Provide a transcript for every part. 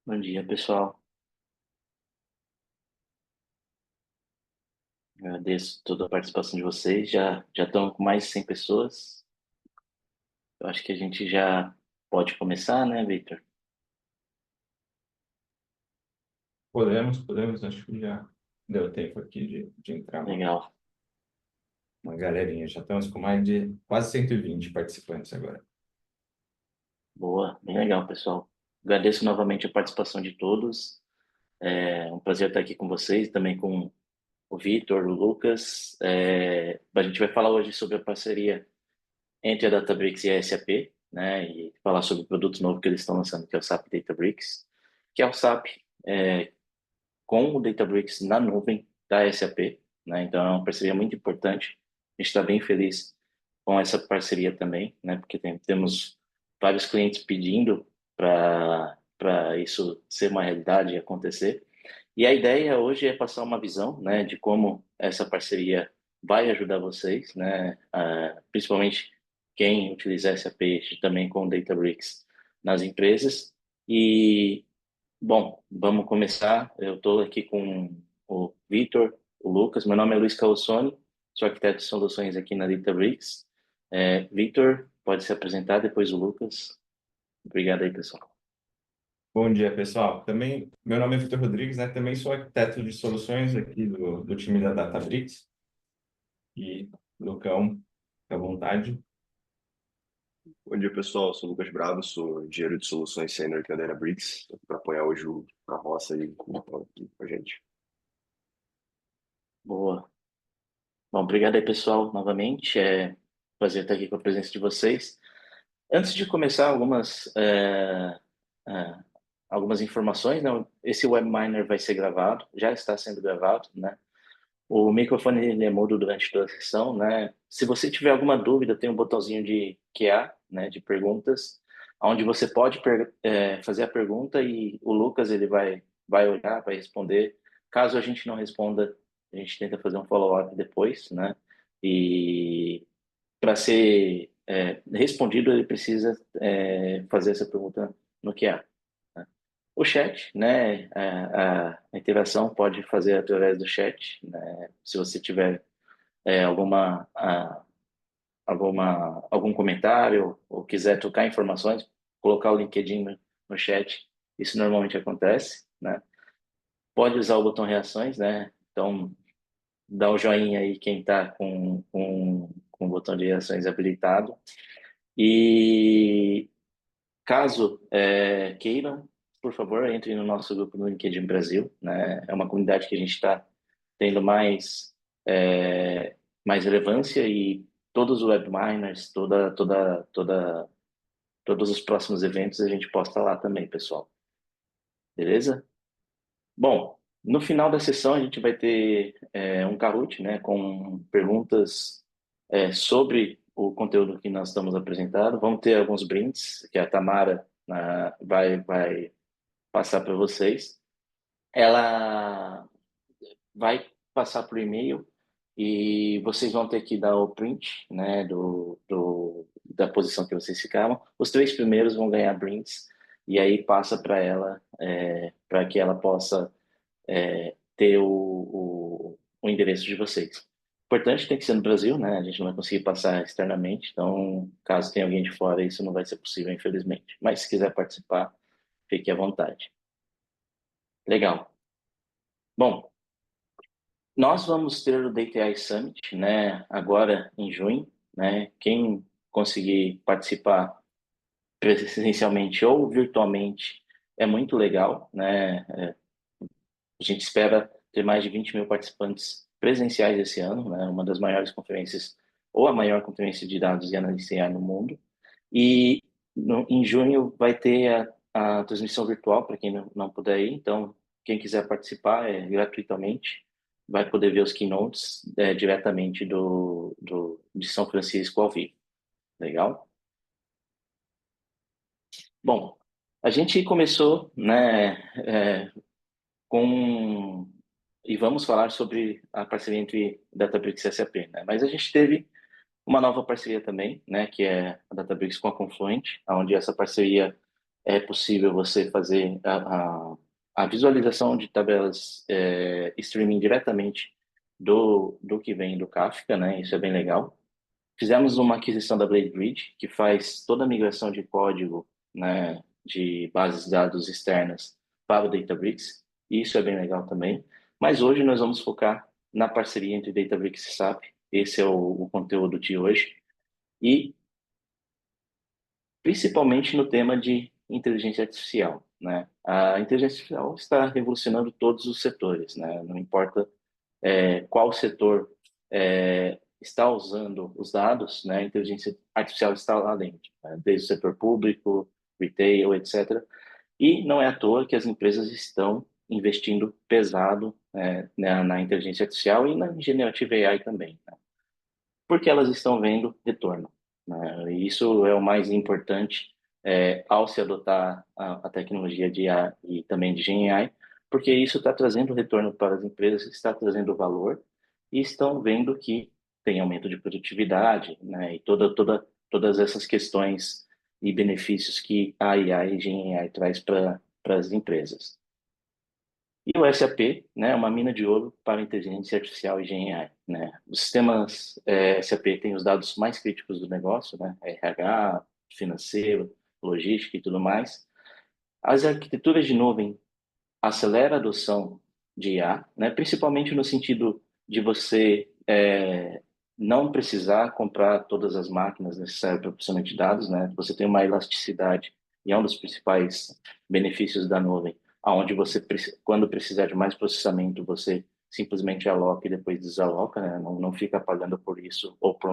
Bom dia, pessoal. Agradeço toda a participação de vocês. Já estão com mais de 100 pessoas. Eu acho que a gente já pode começar, né, Victor? Podemos, acho que já deu tempo aqui de entrar Legal. uma galerinha. Já estamos com mais de quase 120 participantes agora. Boa, bem legal, pessoal. Agradeço novamente a participação de todos. É um prazer estar aqui com vocês, também com o Victor, o Lucas. A gente vai falar hoje sobre a parceria entre a Databricks e a SAP, né, e falar sobre o produto novo que eles estão lançando, que é o SAP Databricks, que é o SAP com o Databricks na nuvem da SAP, né? Então é uma parceria muito importante. A gente está bem feliz com essa parceria também, né? Porque temos vários clientes pedindo para isso ser uma realidade e acontecer. E a ideia hoje é passar uma visão, né, de como essa parceria vai ajudar vocês, né, principalmente quem utiliza SAP também com Databricks nas empresas. E bom, vamos começar. Eu estou aqui com o Vitor, o Lucas. Meu nome é Luiz Calçoni, sou arquiteto de soluções aqui na Databricks. Vitor, pode se apresentar, depois o Lucas. Obrigado aí, pessoal. Bom dia, pessoal. Também, meu nome é Vitor Rodrigues, né? Também sou arquiteto de soluções aqui do time da Databricks. E, Lucão, fica à vontade. Bom dia, pessoal. Eu sou o Lucas Bravo, sou engenheiro de soluções sênior aqui da Databricks, para apoiar hoje a roça aí aqui com a gente. Boa. Bom, obrigado aí, pessoal, novamente. É um prazer estar aqui com a presença de vocês. Antes de começar, é, algumas informações, né? Esse webinar vai ser gravado, já está sendo gravado, né? O microfone ele é mudo durante toda a sessão, né? Se você tiver alguma dúvida, tem um botãozinho de QA, né, de perguntas, onde você pode fazer a pergunta e o Lucas ele vai olhar, vai responder. Caso a gente não responda, a gente tenta fazer um follow-up depois, né? E para ser respondido, ele precisa fazer essa pergunta no QA. Né? O chat, né? A interação pode fazer através do chat, né? Se você tiver é, alguma, a- algum comentário ou quiser trocar informações, colocar o LinkedIn no chat, isso normalmente acontece, né? Pode usar o botão reações, né? Então, dá um joinha aí quem está com o botão de reações habilitado. E caso queiram, por favor, entre no nosso grupo no LinkedIn Brasil, né? É uma comunidade que a gente está tendo mais relevância e todos os webinars, todos os próximos eventos a gente posta lá também, pessoal. Beleza? Bom, no final da sessão a gente vai ter um Kahoot, né, com perguntas sobre o conteúdo que nós estamos apresentando. Vamos ter alguns brindes que a Tamara vai passar para vocês. Ela vai passar por e-mail e vocês vão ter que dar o print, né, da posição que vocês ficaram. Os três primeiros vão ganhar brindes e aí passa para ela, para que ela possa ter o endereço de vocês. Importante tem que ser no Brasil, né? A gente não vai conseguir passar externamente, então caso tenha alguém de fora, isso não vai ser possível, infelizmente. Mas se quiser participar, fique à vontade. Legal. Bom, nós vamos ter o Data AI Summit, né, agora em junho, né? Quem conseguir participar presencialmente ou virtualmente é muito legal, né? A gente espera ter mais de 20 mil participantes presenciais esse ano, né? Uma das maiores conferências ou a maior conferência de dados e análise AI no mundo. E em junho vai ter a transmissão virtual para quem não puder ir. Então, quem quiser participar gratuitamente vai poder ver os keynotes diretamente de São Francisco ao vivo. Legal? Bom, a gente começou, né, com e vamos falar sobre a parceria entre Databricks e SAP, né? Mas a gente teve uma nova parceria também, né, que é a Databricks com a Confluent, onde essa parceria é possível você fazer a visualização de tabelas streaming diretamente do que vem do Kafka, né? Isso é bem legal. Fizemos uma aquisição da BladeBridge, que faz toda a migração de código, né, de bases de dados externas para o Databricks, e isso é bem legal também. Mas hoje nós vamos focar na parceria entre Databricks e SAP, esse é o conteúdo de hoje, e principalmente no tema de inteligência artificial, né? A inteligência artificial está revolucionando todos os setores, né? Não importa qual setor está usando os dados, né? A inteligência artificial está lá dentro, né? Desde o setor público, retail, etc. E não é à toa que as empresas estão investindo pesado na inteligência artificial e na generative AI também, né? Porque elas estão vendo retorno, né? E isso é o mais importante ao se adotar a tecnologia de IA e também de GenAI, porque isso está trazendo retorno para as empresas, está trazendo valor e estão vendo que tem aumento de produtividade, né? E todas essas questões e benefícios que a IA e GenAI traz para as empresas. E o SAP, né, é uma mina de ouro para inteligência artificial e GenAI, né? Os sistemas SAP têm os dados mais críticos do negócio, né? RH, financeiro, logística e tudo mais. As arquiteturas de nuvem aceleram a adoção de IA, né? Principalmente no sentido de você não precisar comprar todas as máquinas necessárias para processamento de dados, né? Você tem uma elasticidade e é um dos principais benefícios da nuvem, aonde você, quando precisar de mais processamento, você simplesmente aloca e depois desaloca, né? Não fica pagando por isso ou por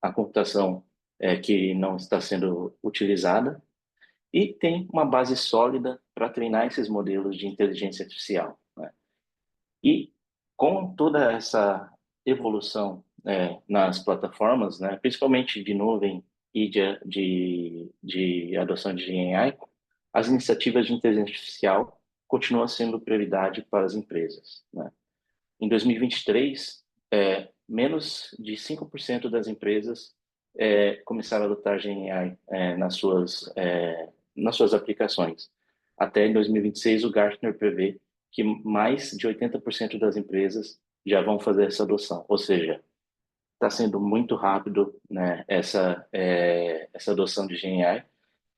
a computação que não está sendo utilizada. E tem uma base sólida para treinar esses modelos de inteligência artificial, né? E com toda essa evolução nas plataformas, né, principalmente de nuvem e de adoção de GenAI, as iniciativas de inteligência artificial continuam sendo prioridade para as empresas, né? Em 2023, menos de 5% das empresas começaram a adotar GenAI nas suas aplicações. Até em 2026, o Gartner prevê que mais de 80% das empresas já vão fazer essa adoção. Ou seja, está sendo muito rápido, né, essa adoção de GenAI.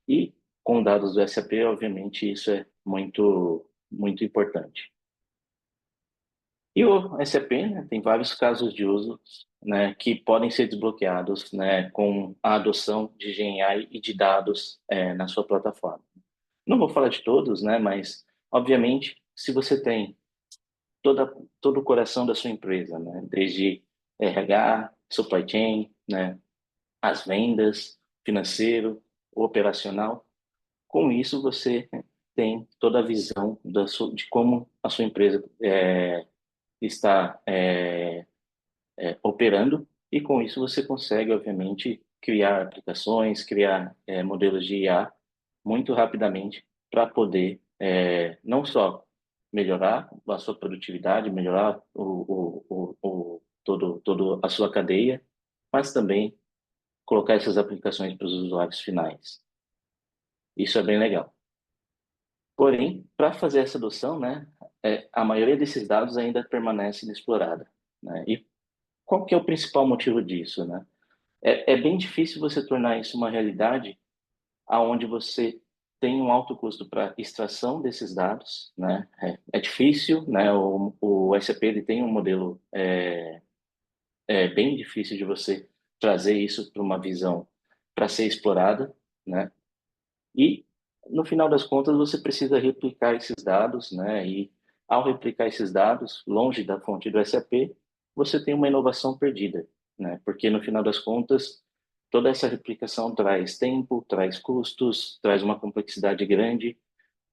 E com dados do SAP, obviamente, isso é muito, muito importante. E o SAP, né, tem vários casos de uso, né, que podem ser desbloqueados, né, com a adoção de GenAI e de dados na sua plataforma. Não vou falar de todos, né, mas, obviamente, se você tem todo o coração da sua empresa, né, desde RH, supply chain, né, as vendas, financeiro, operacional, com isso você tem toda a visão de como a sua empresa está operando, e com isso você consegue, obviamente, criar aplicações, criar modelos de IA muito rapidamente para poder não só melhorar a sua produtividade, melhorar todo a sua cadeia, mas também colocar essas aplicações para os usuários finais. Isso é bem legal. Porém, para fazer essa adoção, né, a maioria desses dados ainda permanece inexplorada, né? E qual que é o principal motivo disso, né? É bem difícil você tornar isso uma realidade aonde você tem um alto custo para extração desses dados, né? É difícil, né? O SAP ele tem um modelo bem difícil de você trazer isso para uma visão para ser explorada, né? E no final das contas você precisa replicar esses dados, né? E ao replicar esses dados longe da fonte do SAP, você tem uma inovação perdida, né? Porque no final das contas toda essa replicação traz tempo, traz custos, traz uma complexidade grande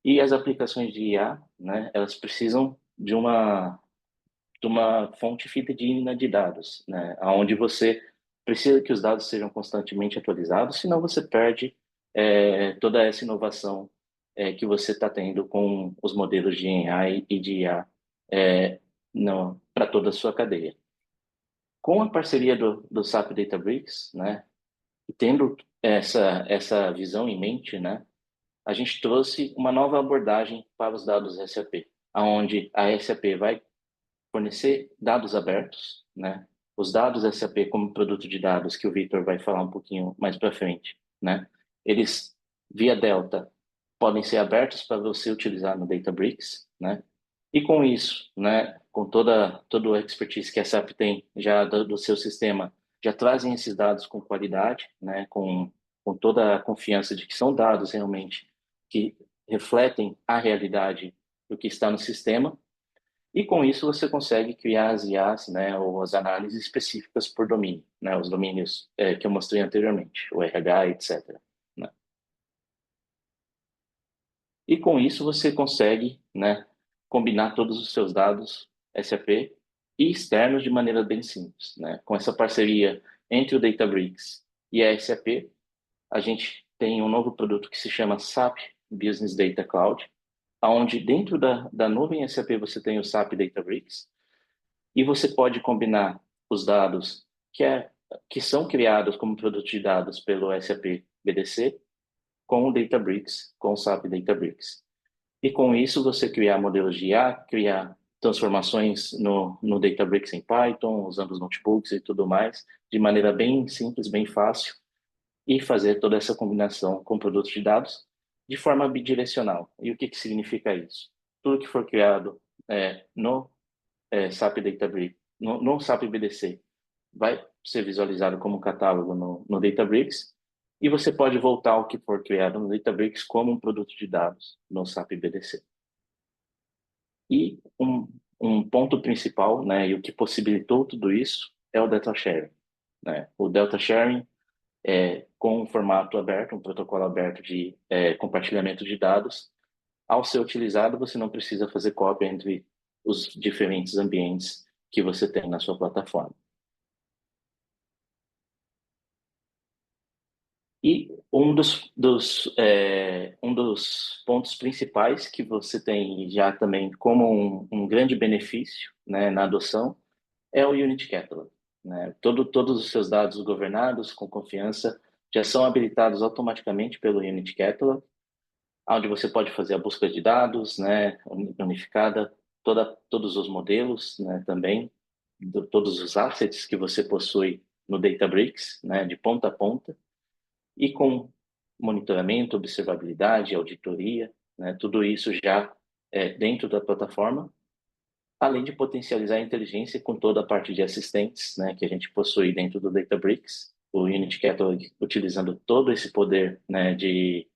e as aplicações de IA, né? Elas precisam de uma fonte fidedigna de dados, né? Onde você precisa que os dados sejam constantemente atualizados, senão você perde toda essa inovação que você está tendo com os modelos de AI e de IA para toda a sua cadeia. Com a parceria do SAP Databricks, né, e tendo essa visão em mente, né, a gente trouxe uma nova abordagem para os dados SAP, aonde a SAP vai fornecer dados abertos, né? Os dados SAP como produto de dados, que o Victor vai falar um pouquinho mais para frente, né? Eles, via Delta, podem ser abertos para você utilizar no Databricks, né? E com isso, né, com toda a expertise que a SAP tem já do seu sistema, já trazem esses dados com qualidade, né, com toda a confiança de que são dados realmente que refletem a realidade do que está no sistema, e com isso você consegue criar as IAs, né, ou as análises específicas por domínio, né, os domínios que eu mostrei anteriormente, o RH, etc. Né? E com isso você consegue, né, combinar todos os seus dados SAP e externos de maneira bem simples, né? Com essa parceria entre o Databricks e a SAP, a gente tem um novo produto que se chama SAP Business Data Cloud, onde dentro da nuvem SAP você tem o SAP Databricks, e você pode combinar os dados que são criados como produto de dados pelo SAP BDC com o Databricks, com o SAP Databricks. E com isso você criar modelos de IA, criar transformações no Databricks em Python, usando os notebooks e tudo mais, de maneira bem simples, bem fácil, e fazer toda essa combinação com produtos de dados de forma bidirecional. E o que significa isso? Tudo que for criado no SAP Databricks, no SAP BDC, vai ser visualizado como um catálogo no Databricks, e você pode voltar ao que for criado no Databricks como um produto de dados no SAP BDC. E um ponto principal, né, e o que possibilitou tudo isso é o data sharing, né? O data sharing com um formato aberto, um protocolo aberto de compartilhamento de dados. Ao ser utilizado, você não precisa fazer cópia entre os diferentes ambientes que você tem na sua plataforma. E um dos pontos principais que você tem já também como um grande benefício, né, na adoção é o Unity Catalog, né? Todos os seus dados governados com confiança já são habilitados automaticamente pelo Unity Catalog, onde você pode fazer a busca de dados, né, unificada, todos os modelos, né, também, todos os assets que você possui no Databricks, né, de ponta a ponta, e com monitoramento, observabilidade, auditoria, né, tudo isso já dentro da plataforma, além de potencializar a inteligência com toda a parte de assistentes, né, que a gente possui dentro do Databricks, o Unity Catalog utilizando todo esse poder, né, de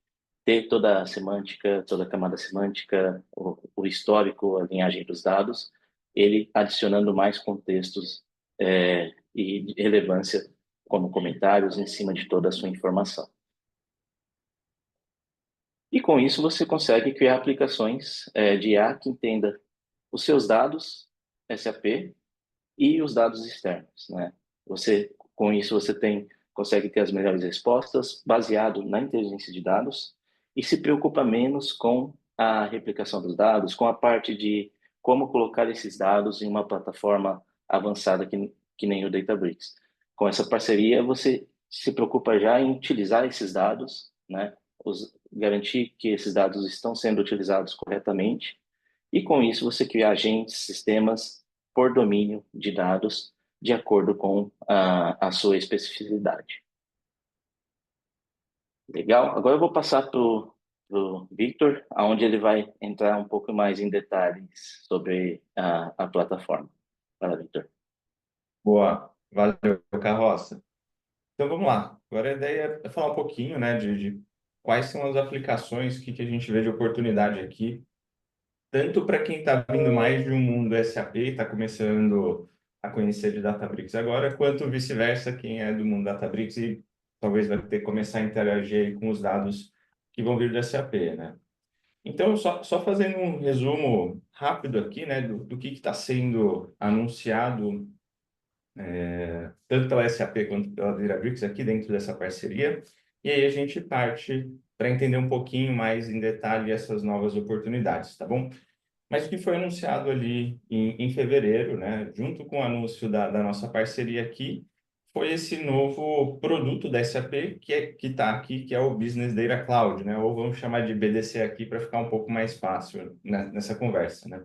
ter toda a semântica, toda a camada semântica, o histórico, a linhagem dos dados, ele adicionando mais contextos e relevância como comentários em cima de toda a sua informação. E com isso você consegue criar aplicações de IA que entenda os seus dados SAP e os dados externos, né? Com isso você consegue ter as melhores respostas baseado na inteligência de dados e se preocupa menos com a replicação dos dados, com a parte de como colocar esses dados em uma plataforma avançada que nem o Databricks. Com essa parceria você se preocupa já em utilizar esses dados, né? Garantir que esses dados estão sendo utilizados corretamente, e com isso você cria agentes, sistemas por domínio de dados de acordo com a sua especificidade. Legal? Agora eu vou passar para o Victor, onde ele vai entrar um pouco mais em detalhes sobre a plataforma. Fala, Victor. Boa, valeu, Carroça. Então vamos lá. Agora a ideia é falar um pouquinho, né, de quais são as aplicações que a gente vê de oportunidade aqui, tanto para quem está vindo mais de um mundo SAP, está começando a conhecer de Databricks agora, quanto vice-versa, quem é do mundo Databricks e talvez vai ter que começar a interagir aí com os dados que vão vir do SAP, né? Então, só fazendo um resumo rápido aqui, né, do que está sendo anunciado tanto pela SAP quanto pela Databricks aqui dentro dessa parceria, e aí a gente parte para entender um pouquinho mais em detalhe essas novas oportunidades, tá bom? Mas o que foi anunciado ali em fevereiro, né, junto com o anúncio da nossa parceria aqui, foi esse novo produto da SAP que está aqui, que é o Business Data Cloud, né? Ou vamos chamar de BDC aqui para ficar um pouco mais fácil, né, nessa conversa, né?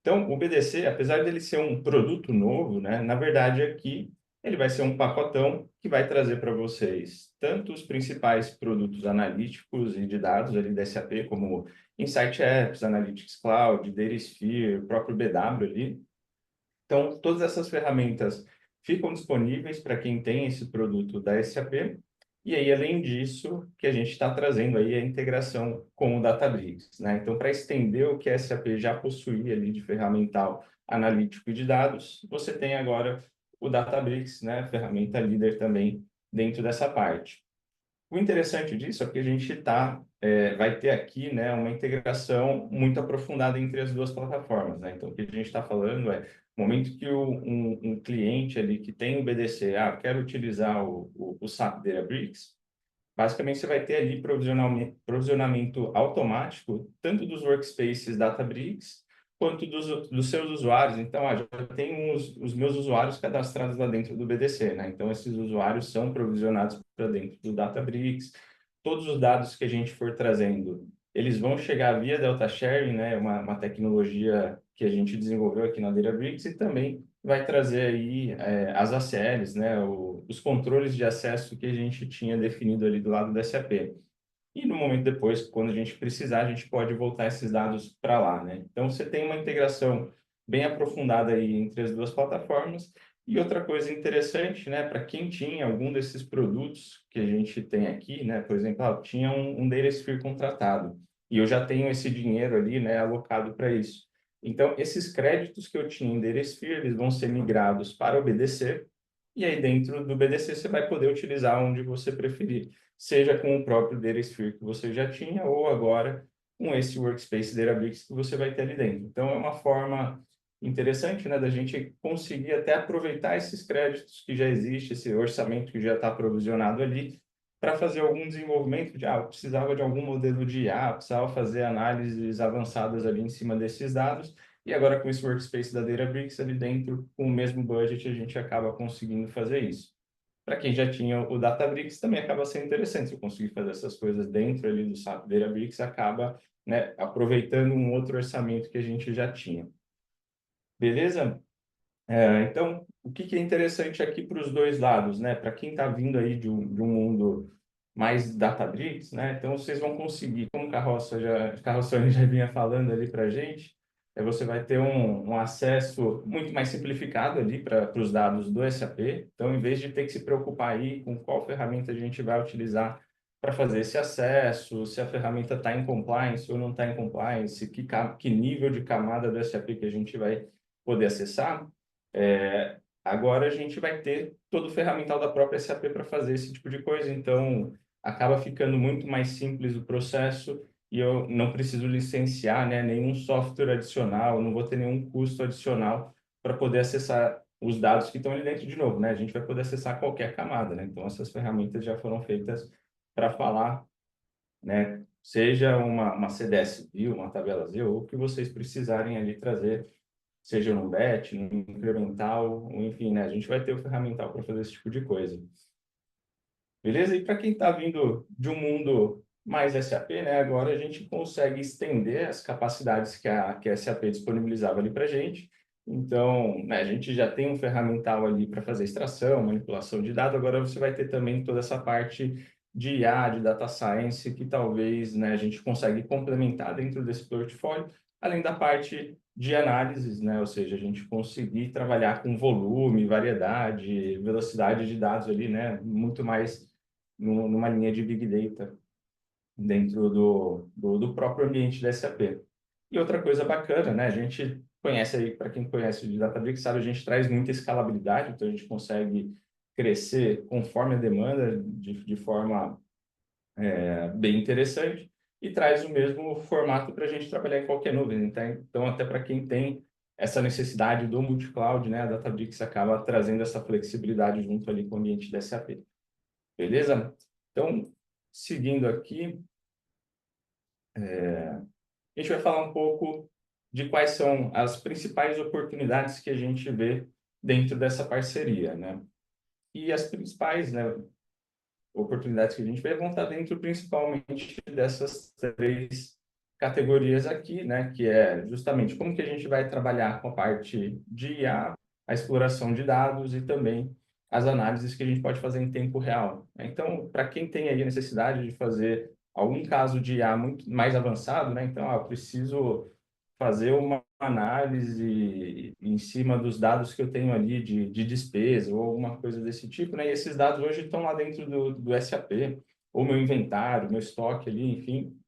Então, o BDC, apesar dele ser um produto novo, né, na verdade aqui ele vai ser um pacotão que vai trazer para vocês tanto os principais produtos analíticos e de dados ali da SAP, como Insight Apps, Analytics Cloud, DataSphere, o próprio BW ali. Então, todas essas ferramentas ficam disponíveis para quem tem esse produto da SAP. E aí, além disso, que a gente está trazendo aí a integração com o Databricks, né? Então, para estender o que a SAP já possuía ali de ferramental analítico e de dados, você tem agora o Databricks, né? Ferramenta líder também dentro dessa parte. O interessante disso é que a gente vai ter aqui, né, uma integração muito aprofundada entre as duas plataformas, né? Então, o que a gente está falando é, no momento que um cliente ali que tem o BDC, quero utilizar o SAP Databricks, basicamente você vai ter ali provisionamento automático, tanto dos workspaces Databricks, quanto dos seus usuários. Então, já tem os meus usuários cadastrados lá dentro do BDC, né? Então, esses usuários são provisionados para dentro do Databricks. Todos os dados que a gente for trazendo, eles vão chegar via Delta Sharing, né? Uma tecnologia que a gente desenvolveu aqui na Databricks e também vai trazer aí as ACLs, né? Os controles de acesso que a gente tinha definido ali do lado da SAP. E no momento depois, quando a gente precisar, a gente pode voltar esses dados para lá, né? Então, você tem uma integração bem aprofundada aí entre as duas plataformas. E outra coisa interessante, né, para quem tinha algum desses produtos que a gente tem aqui, né, por exemplo, tinha um DataSphere contratado e eu já tenho esse dinheiro ali, né, alocado para isso. Então, esses créditos que eu tinha em DataSphere, eles vão ser migrados para o BDC e aí dentro do BDC você vai poder utilizar onde você preferir, seja com o próprio DataSphere que você já tinha ou agora com esse Workspace Databricks que você vai ter ali dentro. Então, é uma forma interessante, né, da gente conseguir até aproveitar esses créditos que já existe, esse orçamento que já está provisionado ali, para fazer algum desenvolvimento de, eu precisava de algum modelo de IA, precisava fazer análises avançadas ali em cima desses dados, e agora com esse Workspace da Databricks ali dentro, com o mesmo budget, a gente acaba conseguindo fazer isso. Para quem já tinha o Databricks, também acaba sendo interessante. Se eu conseguir fazer essas coisas dentro ali do SAP Databricks, acaba, né, aproveitando um outro orçamento que a gente já tinha. Beleza? Então, o que é interessante aqui para os dois lados, né? Para quem está vindo aí de um mundo mais Databricks, né? Então, vocês vão conseguir, como Carrossone já vinha falando ali para a gente, você vai ter um acesso muito mais simplificado ali para os dados do SAP. Então, em vez de ter que se preocupar aí com qual ferramenta a gente vai utilizar para fazer esse acesso, se a ferramenta está em compliance ou não está em compliance, que nível de camada do SAP que a gente vai poder acessar, agora a gente vai ter todo o ferramental da própria SAP para fazer esse tipo de coisa. Então, acaba ficando muito mais simples o processo e eu não preciso licenciar, né, nenhum software adicional, não vou ter nenhum custo adicional para poder acessar os dados que estão ali dentro de novo, né? A gente vai poder acessar qualquer camada, né? Então, essas ferramentas já foram feitas para falar, né? Seja uma CDS view, uma tabela Z, ou o que vocês precisarem ali trazer, seja no batch, no incremental, ou enfim, né? A gente vai ter o ferramental para fazer esse tipo de coisa. Beleza? E para quem está vindo de um mundo mais SAP, né? Agora a gente consegue estender as capacidades que a SAP disponibilizava ali para a gente. Então, né, a gente já tem um ferramental ali para fazer extração, manipulação de dados. Agora você vai ter também toda essa parte de IA, de data science, que talvez, né, a gente consegue complementar dentro desse portfólio, além da parte de análises, né? Ou seja, a gente conseguir trabalhar com volume, variedade, velocidade de dados ali, né? Muito mais numa linha de Big Data dentro do próprio ambiente da SAP. E outra coisa bacana, né? A gente conhece aí, para quem conhece de Databricks, sabe, a gente traz muita escalabilidade, então a gente consegue crescer conforme a demanda de forma bem interessante e traz o mesmo formato para a gente trabalhar em qualquer nuvem. Então, até para quem tem essa necessidade do multi-cloud, né, a Databricks acaba trazendo essa flexibilidade junto ali com o ambiente da SAP. Beleza? Então, seguindo aqui, a gente vai falar um pouco de quais são as principais oportunidades que a gente vê dentro dessa parceria, né? E as principais, né, oportunidades que a gente vê vão estar dentro principalmente dessas três categorias aqui, né, que é justamente como que a gente vai trabalhar com a parte de IA, a exploração de dados e também as análises que a gente pode fazer em tempo real. Então, para quem tem aí a necessidade de fazer algum caso de IA muito mais avançado, né, então, eu preciso fazer uma análise em cima dos dados que eu tenho ali de despesa ou alguma coisa desse tipo, né? E esses dados hoje estão lá dentro do SAP, ou meu inventário, meu estoque ali, enfim.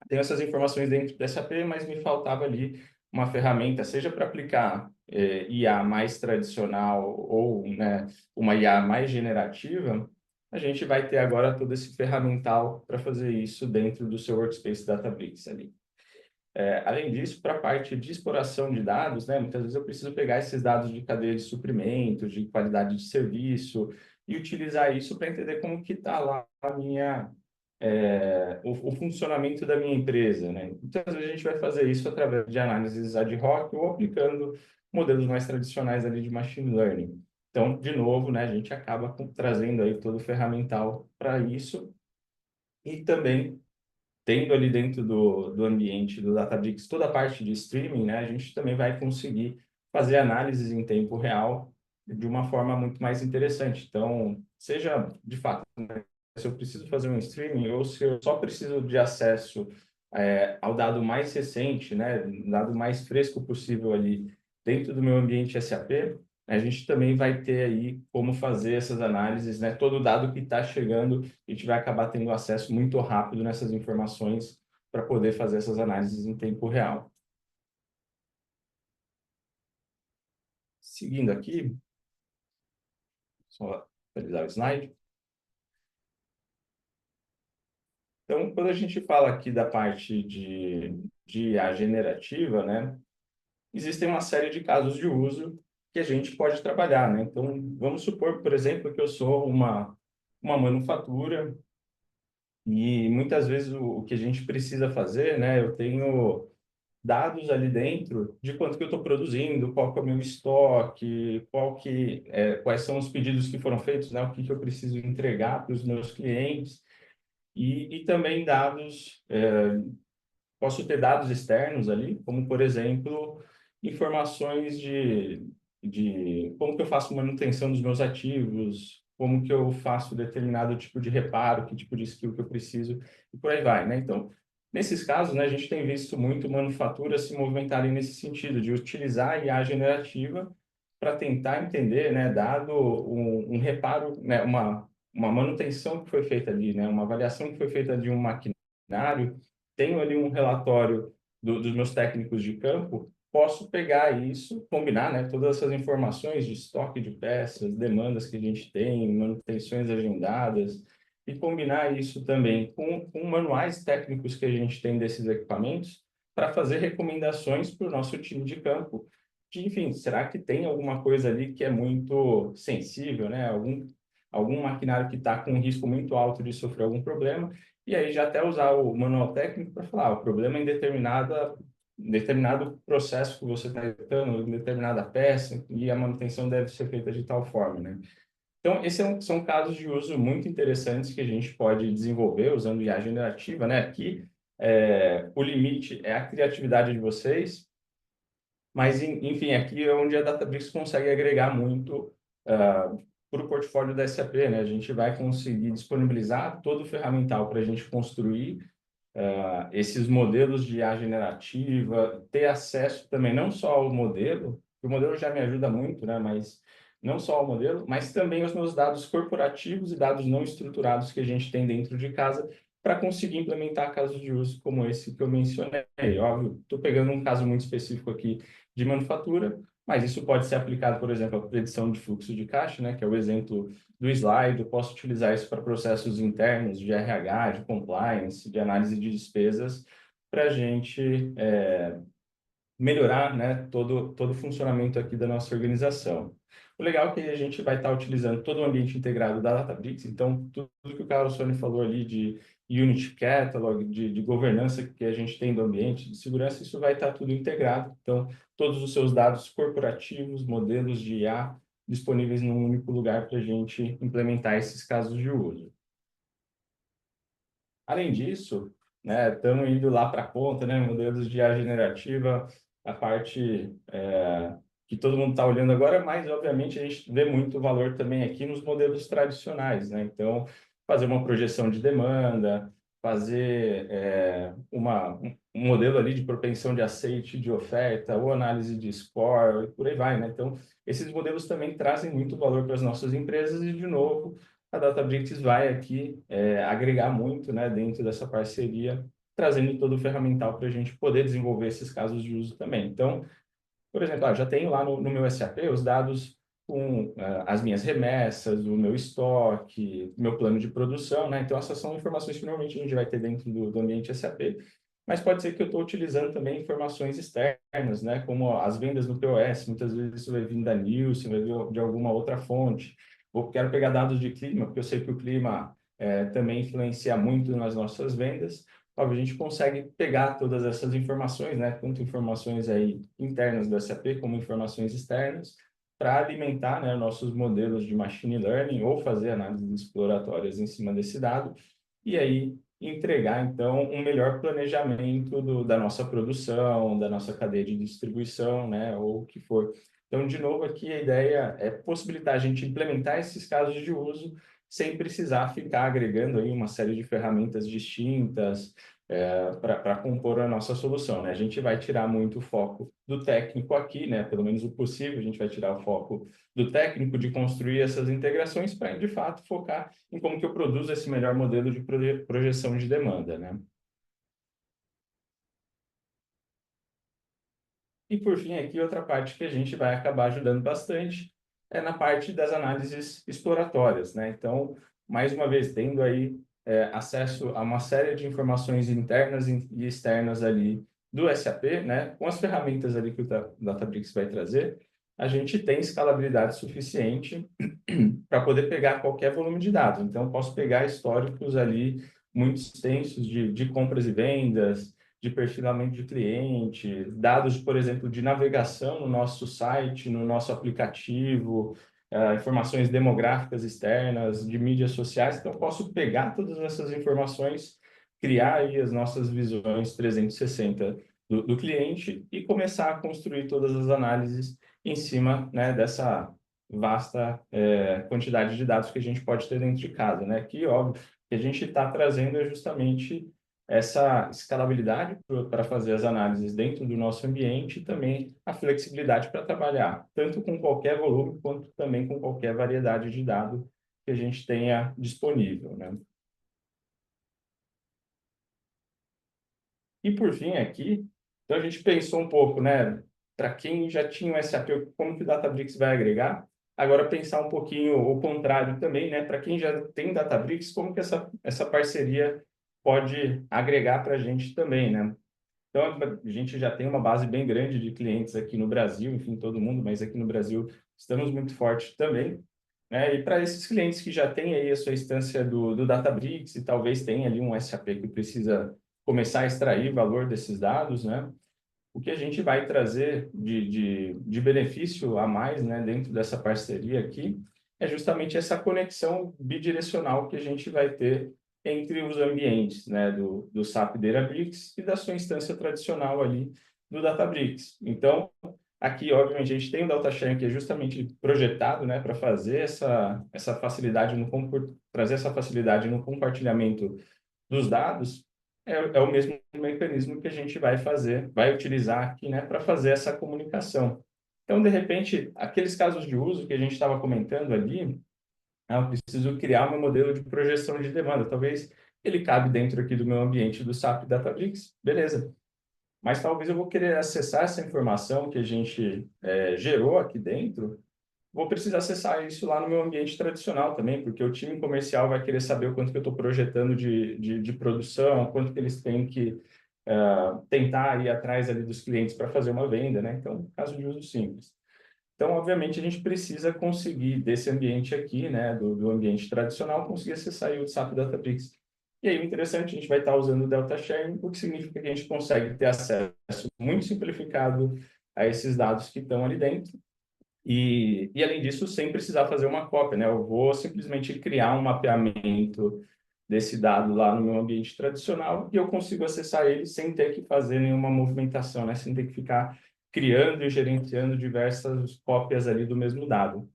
Tenho essas informações dentro do SAP, mas me faltava ali uma ferramenta, seja para aplicar IA mais tradicional ou, né, uma IA mais generativa, a gente vai ter agora todo esse ferramental para fazer isso dentro do seu Workspace Databricks ali. Além disso, para a parte de exploração de dados, né, muitas vezes eu preciso pegar esses dados de cadeia de suprimentos, de qualidade de serviço, e utilizar isso para entender como que está lá a minha, o funcionamento da minha empresa, né? Muitas vezes a gente vai fazer isso através de análises ad hoc ou aplicando modelos mais tradicionais ali de machine learning. Então, de novo, né, a gente acaba trazendo aí todo o ferramental para isso e também tendo ali dentro do ambiente do Databricks toda a parte de streaming, né, a gente também vai conseguir fazer análises em tempo real de uma forma muito mais interessante. Então, seja de fato, né, se eu preciso fazer um streaming ou se eu só preciso de acesso ao dado mais recente, né, dado mais fresco possível ali dentro do meu ambiente SAP, a gente também vai ter aí como fazer essas análises, né? Todo dado que está chegando, a gente vai acabar tendo acesso muito rápido nessas informações para poder fazer essas análises em tempo real. Seguindo aqui, só atualizar o slide. Então, quando a gente fala aqui da parte de IA generativa, né? Existem uma série de casos de uso que a gente pode trabalhar, né? Então, vamos supor, por exemplo, que eu sou uma manufatura. E muitas vezes o que a gente precisa fazer, né? Eu tenho dados ali dentro de quanto que eu estou produzindo, qual que é o meu estoque, quais são os pedidos que foram feitos, né? O que que eu preciso entregar para os meus clientes. E também dados, posso ter dados externos ali, como, por exemplo, informações de como que eu faço manutenção dos meus ativos, como que eu faço determinado tipo de reparo, que tipo de skill que eu preciso, e por aí vai, né? Então, nesses casos, né, a gente tem visto muito manufaturas se movimentarem nesse sentido, de utilizar a IA generativa para tentar entender, né, dado um reparo, né, uma manutenção que foi feita ali, né, uma avaliação que foi feita de um maquinário, tenho ali um relatório dos meus técnicos de campo, posso pegar isso, combinar, né, todas essas informações de estoque de peças, demandas que a gente tem, manutenções agendadas, e combinar isso também com manuais técnicos que a gente tem desses equipamentos para fazer recomendações para o nosso time de campo. De, enfim, será que tem alguma coisa ali que é muito sensível, né? Algum maquinário que está com um risco muito alto de sofrer algum problema, e aí já até usar o manual técnico para falar, o problema é em determinado processo que você está executando, em determinada peça, e a manutenção deve ser feita de tal forma, né? Então, esses são casos de uso muito interessantes que a gente pode desenvolver usando IA generativa, né? Aqui, o limite é a criatividade de vocês, mas, enfim, aqui é onde a Databricks consegue agregar muito para o portfólio da SAP, né? A gente vai conseguir disponibilizar todo o ferramental para a gente construir esses modelos de IA generativa, ter acesso também não só ao modelo, o modelo já me ajuda muito, né? Mas não só ao modelo, mas também os meus dados corporativos e dados não estruturados que a gente tem dentro de casa para conseguir implementar casos de uso como esse que eu mencionei. Óbvio, estou pegando um caso muito específico aqui de manufatura, mas isso pode ser aplicado, por exemplo, à predição de fluxo de caixa, né? Que é o exemplo do slide, eu posso utilizar isso para processos internos de RH, de compliance, de análise de despesas, para a gente melhorar, né, todo o funcionamento aqui da nossa organização. O legal é que a gente vai estar utilizando todo o ambiente integrado da Databricks, então tudo que o Carlos Sony falou ali de Unity Catalog, de governança que a gente tem do ambiente, de segurança, isso vai estar tudo integrado. Então, todos os seus dados corporativos, modelos de IA, disponíveis num único lugar para a gente implementar esses casos de uso. Além disso, né, estamos indo lá para a ponta, né, modelos de IA generativa, a parte que todo mundo está olhando agora, mas, obviamente, a gente vê muito valor também aqui nos modelos tradicionais, né? Então, fazer uma projeção de demanda, fazer um modelo ali de propensão de aceite de oferta, ou análise de score, e por aí vai, né? Então, esses modelos também trazem muito valor para as nossas empresas e, de novo, a Databricks vai aqui agregar muito, né, dentro dessa parceria, trazendo todo o ferramental para a gente poder desenvolver esses casos de uso também. Então, por exemplo, já tenho lá no meu SAP os dados com as minhas remessas, o meu estoque, meu plano de produção, né? Então, essas são informações que normalmente a gente vai ter dentro do ambiente SAP, mas pode ser que eu estou utilizando também informações externas, né? Como as vendas no POS, muitas vezes isso vai vir da Nielsen, vai vir de alguma outra fonte. Ou quero pegar dados de clima, porque eu sei que o clima também influencia muito nas nossas vendas. Óbvio, a gente consegue pegar todas essas informações, né, tanto informações aí internas do SAP como informações externas, para alimentar, né, nossos modelos de machine learning ou fazer análises exploratórias em cima desse dado e aí entregar, então, um melhor planejamento da nossa produção, da nossa cadeia de distribuição, né, ou o que for. Então, de novo, aqui a ideia é possibilitar a gente implementar esses casos de uso sem precisar ficar agregando aí uma série de ferramentas distintas para compor a nossa solução, né? A gente vai tirar muito o foco do técnico aqui, né? Pelo menos o possível, a gente vai tirar o foco do técnico de construir essas integrações para, de fato, focar em como que eu produzo esse melhor modelo de projeção de demanda, né? E, por fim, aqui outra parte que a gente vai acabar ajudando bastante é na parte das análises exploratórias, né? Então, mais uma vez, tendo aí acesso a uma série de informações internas e externas ali do SAP, né? Com as ferramentas ali que o Databricks vai trazer, a gente tem escalabilidade suficiente para poder pegar qualquer volume de dados. Então, eu posso pegar históricos ali muito extensos de compras e vendas, de perfilamento de cliente, dados, por exemplo, de navegação no nosso site, no nosso aplicativo, informações demográficas externas, de mídias sociais. Então, eu posso pegar todas essas informações, criar aí as nossas visões 360 do cliente e começar a construir todas as análises em cima, né, dessa vasta quantidade de dados que a gente pode ter dentro de casa, né? Que, óbvio, que a gente está trazendo é justamente essa escalabilidade para fazer as análises dentro do nosso ambiente e também a flexibilidade para trabalhar tanto com qualquer volume quanto também com qualquer variedade de dado que a gente tenha disponível, né? E por fim aqui, então a gente pensou um pouco, né, para quem já tinha o SAP, como que o Databricks vai agregar? Agora pensar um pouquinho o contrário também, né, para quem já tem Databricks, como que essa parceria pode agregar para a gente também, né? Então, a gente já tem uma base bem grande de clientes aqui no Brasil, enfim, todo mundo, mas aqui no Brasil estamos muito fortes também, né? E para esses clientes que já têm aí a sua instância do Databricks e talvez tenha ali um SAP que precisa começar a extrair valor desses dados, né? O que a gente vai trazer de benefício a mais, né, dentro dessa parceria aqui é justamente essa conexão bidirecional que a gente vai ter entre os ambientes, né, do SAP Databricks e da sua instância tradicional ali do Databricks. Então, aqui, obviamente, a gente tem o Data Sharing que é justamente projetado, né, para fazer essa facilidade trazer essa facilidade no compartilhamento dos dados, é o mesmo mecanismo que a gente vai utilizar aqui, né, para fazer essa comunicação. Então, de repente, aqueles casos de uso que a gente estava comentando ali, eu preciso criar um modelo de projeção de demanda. Talvez ele cabe dentro aqui do meu ambiente do SAP Databricks, beleza. Mas talvez eu vou querer acessar essa informação que a gente gerou aqui dentro, vou precisar acessar isso lá no meu ambiente tradicional também, porque o time comercial vai querer saber o quanto que eu estou projetando de produção, quanto que eles têm que tentar ir atrás ali dos clientes para fazer uma venda, né? Então, caso de uso simples. Então, obviamente, a gente precisa conseguir desse ambiente aqui, né, do ambiente tradicional, conseguir acessar aí o SAP Databricks. E aí, o interessante, a gente vai estar usando o Delta Sharing, o que significa que a gente consegue ter acesso muito simplificado a esses dados que estão ali dentro, E além disso, sem precisar fazer uma cópia, né? Eu vou simplesmente criar um mapeamento desse dado lá no meu ambiente tradicional e eu consigo acessar ele sem ter que fazer nenhuma movimentação, né? Sem ter que ficar criando e gerenciando diversas cópias ali do mesmo dado.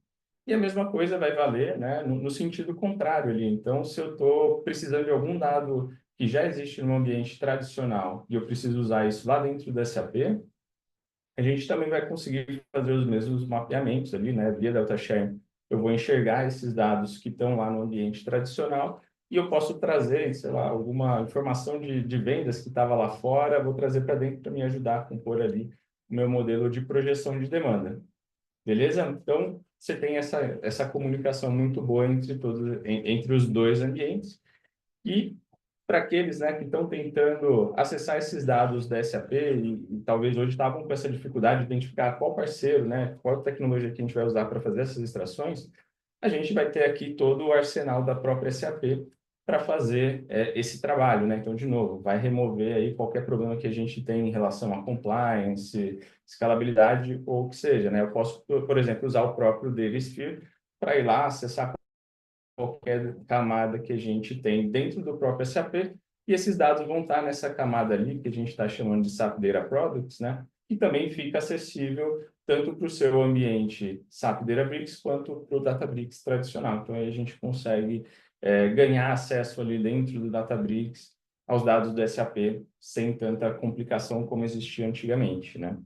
E a mesma coisa vai valer, né, no sentido contrário ali. Então, se eu estou precisando de algum dado que já existe no ambiente tradicional e eu preciso usar isso lá dentro do SAP, a gente também vai conseguir fazer os mesmos mapeamentos ali, né? Via Delta Sharing, eu vou enxergar esses dados que estão lá no ambiente tradicional e eu posso trazer, sei lá, alguma informação de vendas que estava lá fora, vou trazer para dentro para me ajudar a compor ali o meu modelo de projeção de demanda. Beleza? Então, você tem essa comunicação muito boa entre entre os dois ambientes. E para aqueles, né, que estão tentando acessar esses dados da SAP e talvez hoje estavam com essa dificuldade de identificar qual parceiro, né, qual tecnologia que a gente vai usar para fazer essas extrações, a gente vai ter aqui todo o arsenal da própria SAP para fazer esse trabalho, né? Então, de novo, vai remover aí qualquer problema que a gente tem em relação a compliance, escalabilidade ou o que seja, né? Eu posso, por exemplo, usar o próprio Datasphere para ir lá acessar qualquer camada que a gente tem dentro do próprio SAP, e esses dados vão estar nessa camada ali, que a gente está chamando de SAP Data Products, né? E também fica acessível tanto para o seu ambiente SAP Databricks quanto para o Databricks tradicional. Então, aí a gente consegue ganhar acesso ali dentro do Databricks aos dados do SAP sem tanta complicação como existia antigamente, né?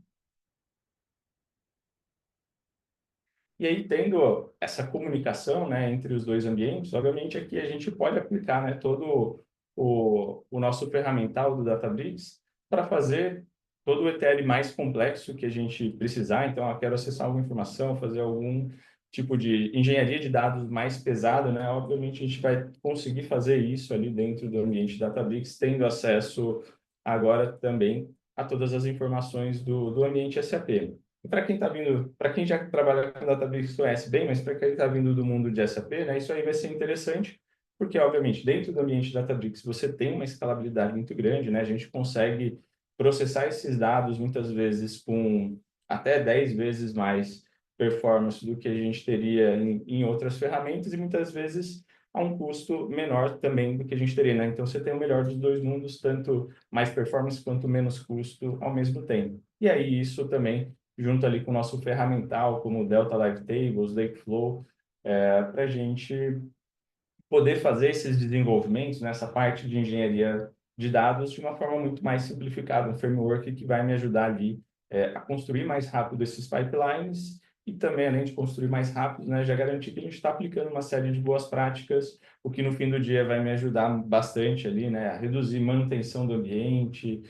E aí, tendo essa comunicação, né, entre os dois ambientes, obviamente aqui a gente pode aplicar, né, todo o nosso ferramental do Databricks para fazer todo o ETL mais complexo que a gente precisar. Então, eu quero acessar alguma informação, fazer algum tipo de engenharia de dados mais pesada, né? Obviamente, a gente vai conseguir fazer isso ali dentro do ambiente Databricks, tendo acesso agora também a todas as informações do ambiente SAP. Para quem está vindo, para quem já trabalha com Databricks conhece bem, mas para quem está vindo do mundo de SAP, né, isso aí vai ser interessante, porque, obviamente, dentro do ambiente de Databricks você tem uma escalabilidade muito grande, né? A gente consegue processar esses dados muitas vezes com até 10 vezes mais performance do que a gente teria em outras ferramentas e muitas vezes a um custo menor também do que a gente teria, né? Então você tem o melhor dos dois mundos, tanto mais performance quanto menos custo ao mesmo tempo. E aí isso também junto ali com o nosso ferramental, como o Delta Live Tables, Lakeflow, para a gente poder fazer esses desenvolvimentos nessa parte de engenharia de dados de uma forma muito mais simplificada, um framework que vai me ajudar ali a construir mais rápido esses pipelines e também, além de construir mais rápido, né, já garantir que a gente está aplicando uma série de boas práticas, o que no fim do dia vai me ajudar bastante ali, né, a reduzir manutenção do ambiente,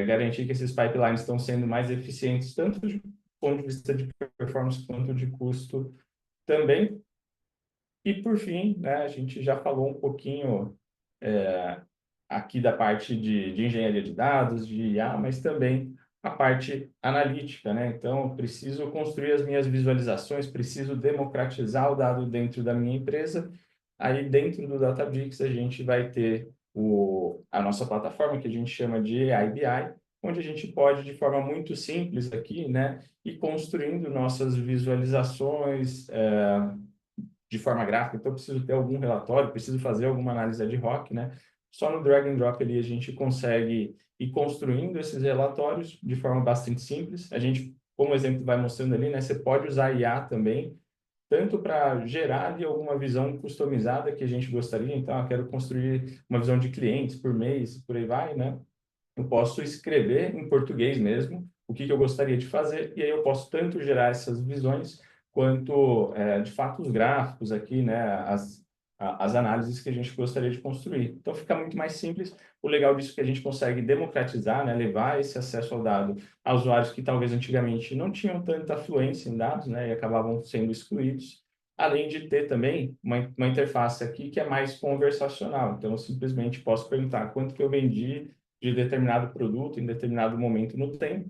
garantir que esses pipelines estão sendo mais eficientes, tanto do ponto de vista de performance quanto de custo também. E, por fim, né, a gente já falou um pouquinho aqui da parte de engenharia de dados, de IA, mas também a parte analítica, né? Então, eu preciso construir as minhas visualizações, preciso democratizar o dado dentro da minha empresa. Aí, dentro do Databricks, a gente vai ter a nossa plataforma, que a gente chama de AI BI, onde a gente pode, de forma muito simples aqui, né, ir construindo nossas visualizações, de forma gráfica, então eu preciso ter algum relatório, preciso fazer alguma análise ad hoc, né? Só no drag and drop ali a gente consegue ir construindo esses relatórios de forma bastante simples. A gente, como o exemplo vai mostrando ali, né? Você pode usar IA também, tanto para gerar ali alguma visão customizada que a gente gostaria. Então, eu quero construir uma visão de clientes por mês, por aí vai, né? Eu posso escrever em português mesmo o que eu gostaria de fazer, e aí eu posso tanto gerar essas visões, quanto, de fato, os gráficos aqui, né, as análises que a gente gostaria de construir. Então, fica muito mais simples. O legal disso é que a gente consegue democratizar, né, levar esse acesso ao dado a usuários que talvez antigamente não tinham tanta fluência em dados, né, e acabavam sendo excluídos. Além de ter também uma interface aqui que é mais conversacional. Então, eu simplesmente posso perguntar quanto que eu vendi de determinado produto em determinado momento no tempo,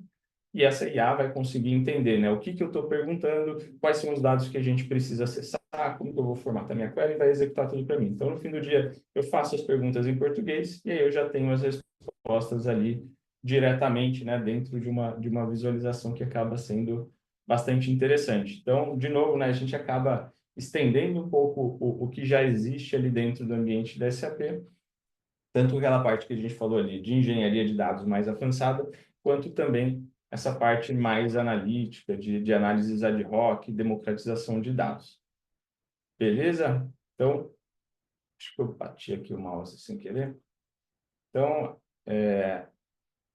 e essa IA vai conseguir entender, né, o que eu estou perguntando, quais são os dados que a gente precisa acessar, como que eu vou formatar minha query e vai executar tudo para mim. Então, no fim do dia, eu faço as perguntas em português e aí eu já tenho as respostas ali diretamente, né, dentro de uma visualização que acaba sendo bastante interessante. Então, de novo, né, a gente acaba estendendo um pouco o que já existe ali dentro do ambiente da SAP, tanto aquela parte que a gente falou ali de engenharia de dados mais avançada, quanto também essa parte mais analítica, de análises ad hoc, democratização de dados. Beleza? Então, acho que eu bati aqui o mouse sem querer. Então,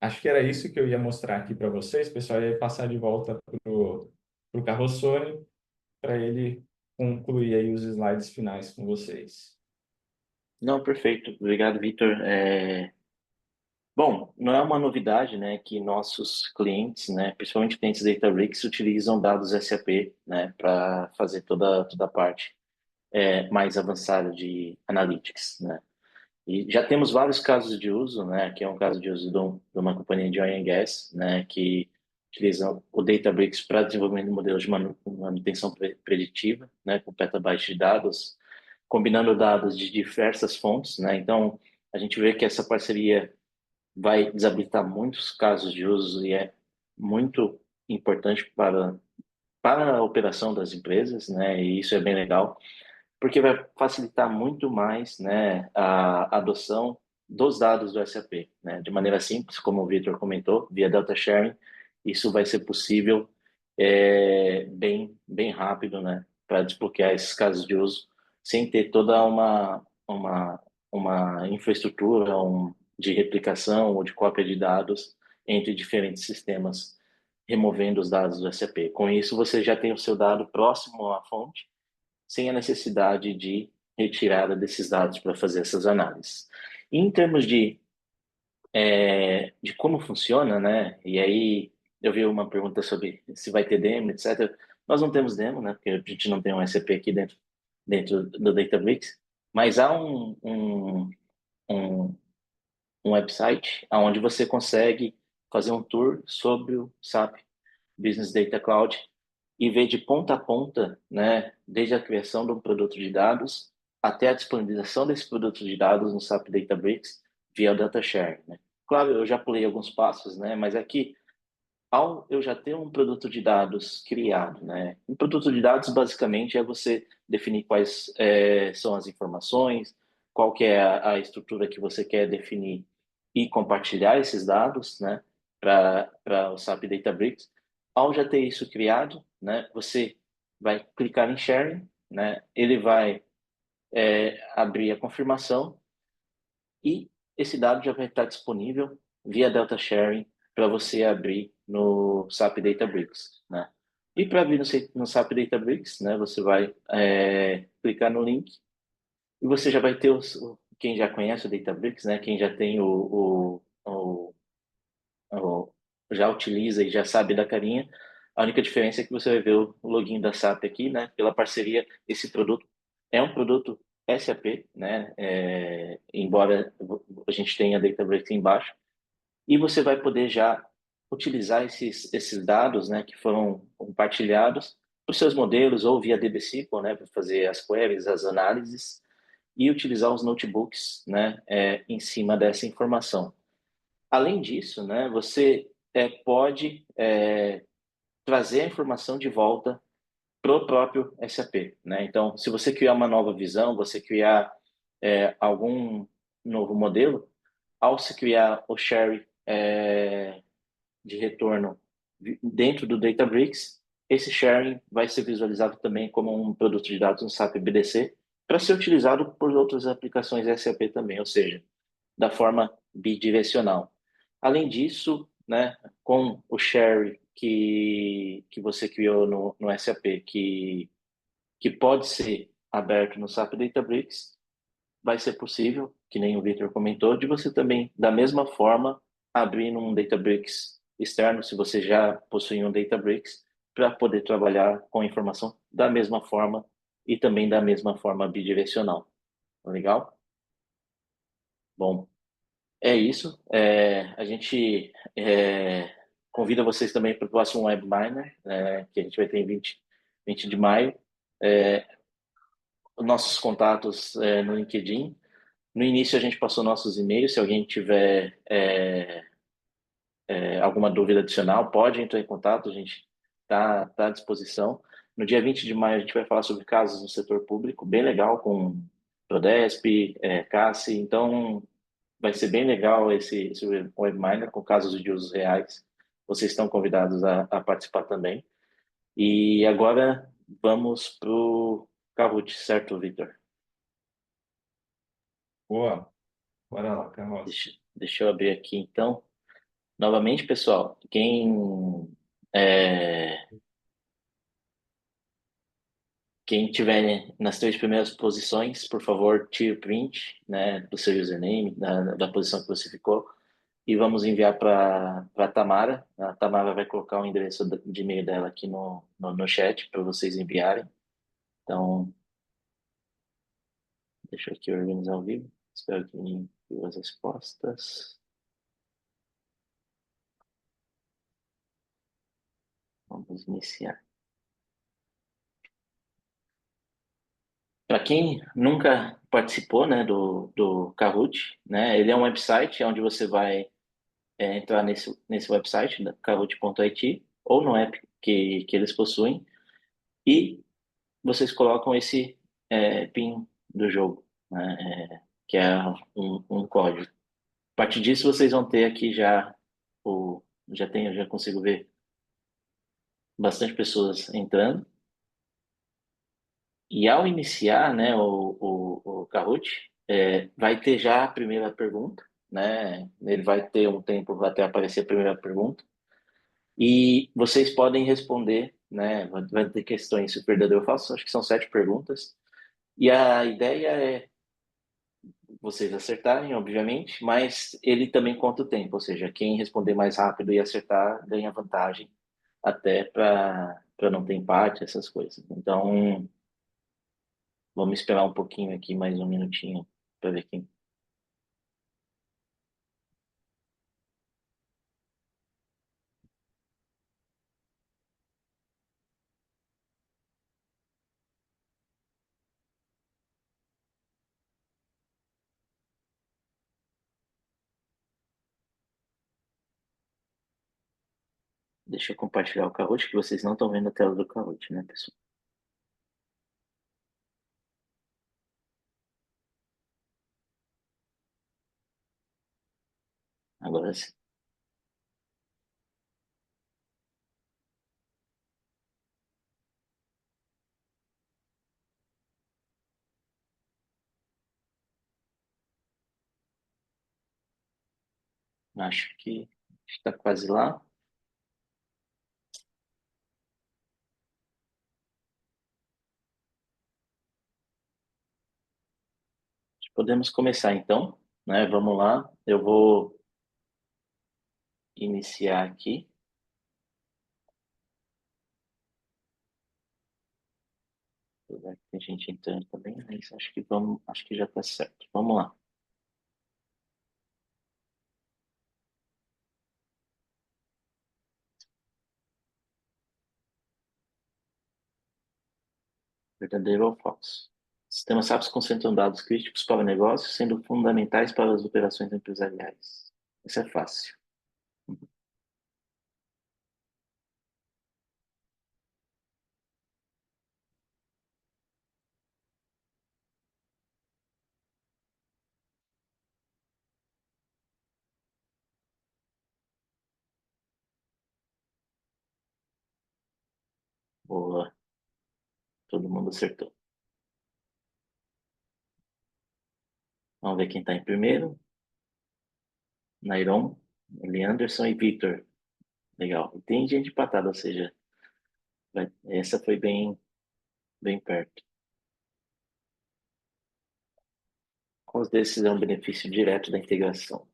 acho que era isso que eu ia mostrar aqui para vocês, pessoal. Eu ia passar de volta para o Carrossone para ele concluir aí os slides finais com vocês. Não, perfeito. Obrigado, Vitor. Bom, não é uma novidade, né, que nossos clientes, né, principalmente clientes da Databricks, utilizam dados SAP, né, para fazer toda a parte mais avançada de analytics, né. E já temos vários casos de uso, né, que é um caso de uso de uma companhia de oil and gas, né, que utiliza o Databricks para desenvolvimento de modelos de manutenção preditiva, né, com petabytes de dados, combinando dados de diversas fontes, né. Então, a gente vê que essa parceria vai desabilitar muitos casos de uso e é muito importante para a operação das empresas, né? E isso é bem legal, porque vai facilitar muito mais, né, a adoção dos dados do SAP, né? De maneira simples, como o Victor comentou, via data sharing, isso vai ser possível bem rápido, né? Para desbloquear esses casos de uso sem ter toda uma infraestrutura de replicação ou de cópia de dados entre diferentes sistemas, removendo os dados do SAP. Com isso, você já tem o seu dado próximo à fonte, sem a necessidade de retirada desses dados para fazer essas análises. E em termos de como funciona, né? E aí eu vi uma pergunta sobre se vai ter demo, etc. Nós não temos demo, né? Porque a gente não tem um SAP aqui dentro do Databricks, mas há um, um website onde você consegue fazer um tour sobre o SAP Business Data Cloud e ver de ponta a ponta, né, desde a criação de um produto de dados até a disponibilização desse produto de dados no SAP Databricks via data sharing, né? Claro, eu já pulei alguns passos, né, mas aqui ao eu já ter um produto de dados criado, né? Um produto de dados basicamente é você definir quais são as informações, qual que é a estrutura que você quer definir e compartilhar esses dados, né? Para o SAP Databricks. Ao já ter isso criado, né? Você vai clicar em sharing, né? Ele vai abrir a confirmação e esse dado já vai estar disponível via Delta Sharing para você abrir no SAP Databricks, né? E para abrir no SAP Databricks, né, você vai clicar no link e você já vai ter quem já conhece o Databricks, né, quem já tem o- já utiliza e já sabe da carinha. A única diferença é que você vai ver o login da SAP aqui, né? Pela parceria, esse produto é um produto SAP, né? Embora a gente tenha Databricks embaixo, e você vai poder já utilizar esses dados, né? Que foram compartilhados para os seus modelos ou via DB-SQL, né? Para fazer as queries, as análises e utilizar os notebooks, né? Em cima dessa informação. Além disso, né, você pode trazer a informação de volta para o próprio SAP, né? Então, se você criar uma nova visão, você criar algum novo modelo, ao se criar o share de retorno dentro do Databricks, esse sharing vai ser visualizado também como um produto de dados no SAP BDC para ser utilizado por outras aplicações SAP também, ou seja, da forma bidirecional. Além disso, né, com o share que você criou no SAP, que pode ser aberto no SAP Databricks, vai ser possível, que nem o Victor comentou, de você também, da mesma forma, abrir um Databricks externo, se você já possui um Databricks, para poder trabalhar com informação da mesma forma e também da mesma forma bidirecional. Legal? Bom, é isso. A gente convida vocês também para o próximo webinar, que a gente vai ter em 20 de maio. Nossos contatos no LinkedIn. No início a gente passou nossos e-mails. Se alguém tiver alguma dúvida adicional, pode entrar em contato. A gente tá à disposição. No dia 20 de maio a gente vai falar sobre casos no setor público, bem legal, com Prodesp, CASSE, então vai ser bem legal esse webinar com casos de usos reais. Vocês estão convidados a participar também. E agora vamos para o Kahoot, certo, Victor? Boa, bora lá, Carroça. Deixa eu abrir aqui então. Novamente, pessoal, é, quem tiver nas três primeiras posições, por favor, tire o print, né, do seu username, da posição que você ficou, e vamos enviar para a Tamara. A Tamara vai colocar o endereço de e-mail dela aqui no chat para vocês enviarem. Então, deixa eu aqui organizar o vídeo. Espero que me envie as respostas. Vamos iniciar. Para quem nunca participou, né, do Kahoot, né, ele é um website onde você vai entrar nesse website, kahoot.it, ou no app que eles possuem, e vocês colocam esse PIN do jogo, né, que é um código. A partir disso, vocês vão ter aqui já consigo ver bastante pessoas entrando. E ao iniciar, né, o Kahoot, vai ter já a primeira pergunta, né? Ele vai ter um tempo até aparecer a primeira pergunta. E vocês podem responder, né? Vai ter questões se verdadeiro ou falso, acho que são 7 perguntas. E a ideia é vocês acertarem, obviamente, mas ele também conta o tempo, ou seja, quem responder mais rápido e acertar ganha vantagem até para não ter empate, essas coisas. Então, vamos esperar um pouquinho aqui, mais um minutinho, para ver quem. Deixa eu compartilhar o Kahoot, que vocês não estão vendo a tela do Kahoot, né, pessoal? Agora sim. Acho que está quase lá. Podemos começar então, né? Vamos lá. Eu vou iniciar aqui. Apesar que tem gente entrando também, mas acho que já está certo. Vamos lá. Verdadeiro ou falso? Sistemas SAPs concentram dados críticos para o negócio, sendo fundamentais para as operações empresariais. Isso é fácil. Boa. Todo mundo acertou. Vamos ver quem está em primeiro. Nairon, Leanderson e Victor. Legal. E tem gente empatada, ou seja, essa foi bem perto. Quais desses é um benefício direto da integração?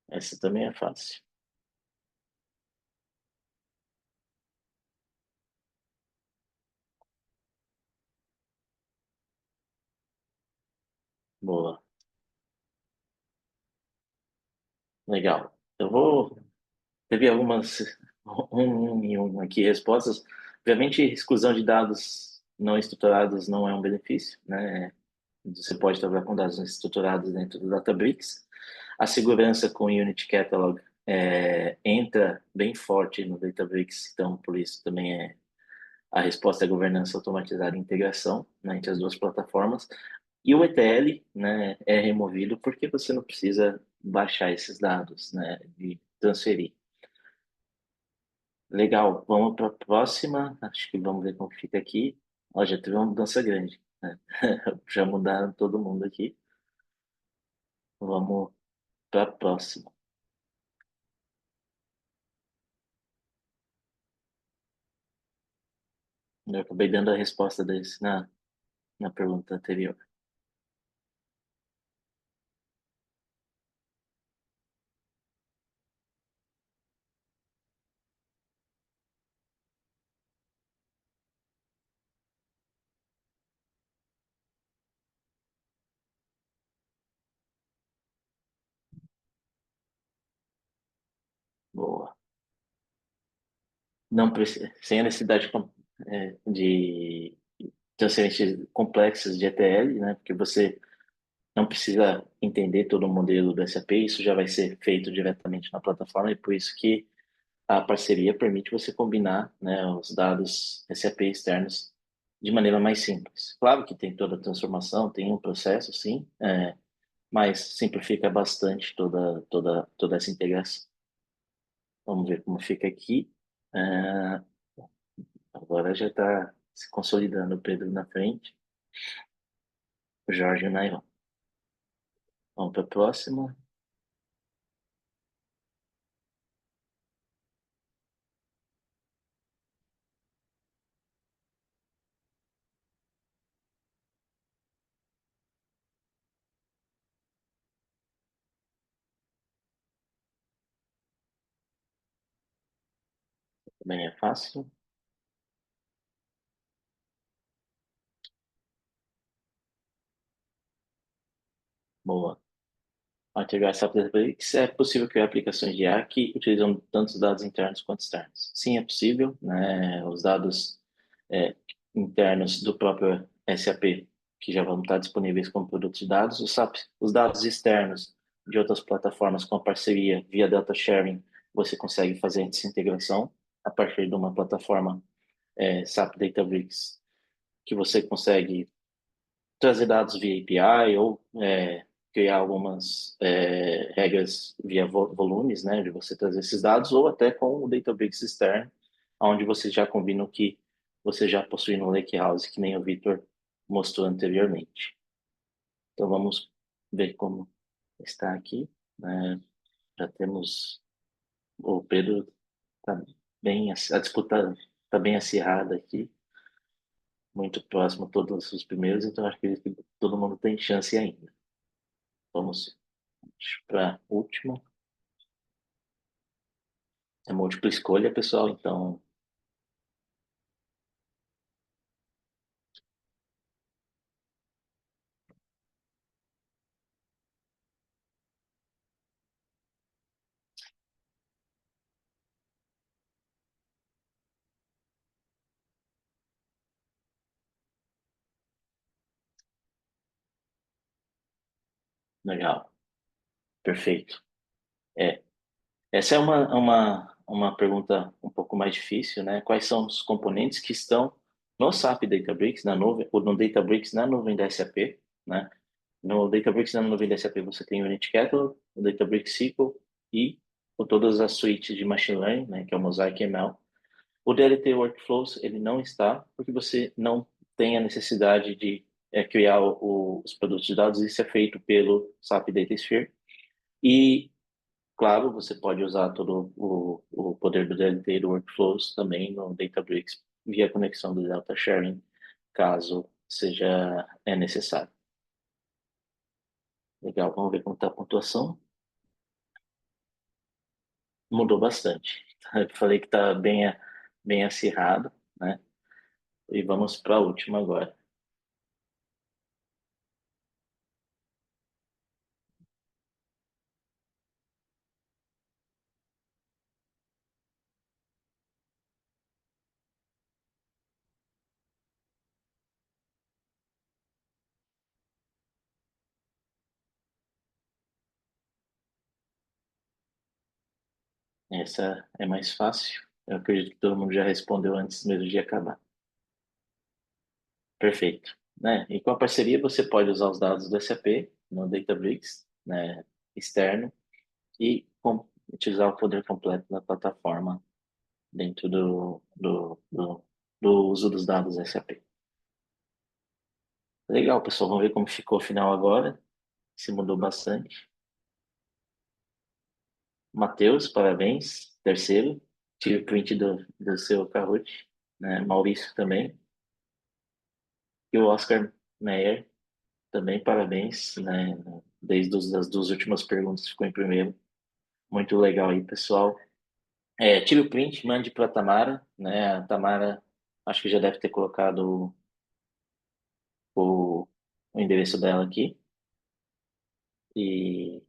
Essa também é fácil. Boa. Legal. Teve algumas, e um aqui, respostas. Obviamente, exclusão de dados não estruturados não é um benefício, né? Você pode trabalhar com dados estruturados dentro do Databricks. A segurança com o Unity Catalog entra bem forte no Databricks, então por isso também a resposta é governança automatizada e integração, né, entre as duas plataformas. E o ETL, né, é removido porque você não precisa baixar esses dados, né, e transferir. Legal, vamos para a próxima. Acho que vamos ver como fica aqui. Ó, já teve uma mudança grande, né? Já mudaram todo mundo aqui. Vamos para a próxima. Eu acabei dando a resposta desse na pergunta anterior. Boa. Não precisa, sem a necessidade de transferências complexas de ETL, né? Porque você não precisa entender todo o modelo do SAP, isso já vai ser feito diretamente na plataforma e por isso que a parceria permite você combinar, né, os dados SAP externos de maneira mais simples. Claro que tem toda a transformação, tem um processo, sim, mas simplifica bastante toda essa integração. Vamos ver como fica aqui. É, agora já está se consolidando o Pedro na frente, o Jorge e o Nairon. Vamos para a próxima. Também é fácil. Boa. Ao integrar essa Databricks, é possível criar aplicações de IA que utilizam tanto dados internos quanto externos. Sim, é possível, né? Os dados é, internos do próprio SAP, que já vão estar disponíveis como produtos de dados, os dados externos de outras plataformas com parceria via data sharing, você consegue fazer essa integração a partir de uma plataforma SAP Databricks, que você consegue trazer dados via API ou criar algumas regras via volumes, né, de você trazer esses dados, ou até com o Databricks externo, onde você já combina o que você já possui no Lakehouse, que nem o Victor mostrou anteriormente. Então vamos ver como está aqui, né? Já temos o Pedro, tá a disputa está bem acirrada aqui, muito próximo a todos os primeiros, então acho que todo mundo tem chance ainda. Vamos para a última. É múltipla escolha, pessoal, então legal, perfeito. É, essa é uma pergunta um pouco mais difícil, né? Quais são os componentes que estão no SAP Databricks, na nuvem, ou no Databricks na nuvem da SAP, né? No Databricks na nuvem da SAP você tem o Unity Catalog, o Databricks SQL e todas as suítes de Machine Learning, né? Que é o Mosaic ML. O DLT Workflows, ele não está, porque você não tem a necessidade de criar os produtos de dados, isso é feito pelo SAP DataSphere. E, claro, você pode usar todo o poder do DLT e do Workflows também no Databricks via conexão do Delta Sharing, caso seja necessário. Legal, vamos ver como está a pontuação. Mudou bastante. Eu falei que está bem acirrado, né? E vamos para a última agora. Essa é mais fácil. Eu acredito que todo mundo já respondeu antes mesmo de acabar. Perfeito. Né? E com a parceria você pode usar os dados do SAP no Databricks, né, externo e utilizar o poder completo da plataforma dentro do uso dos dados SAP. Legal, pessoal. Vamos ver como ficou o final agora. Se mudou bastante. Matheus, parabéns. Terceiro. Tive o print do seu Kahoot. Né? Maurício também. E o Oscar Meyer também, parabéns. Né? Desde as duas últimas perguntas ficou em primeiro. Muito legal aí, pessoal. Tire o print, mande para a Tamara. Né? A Tamara, acho que já deve ter colocado o endereço dela aqui. E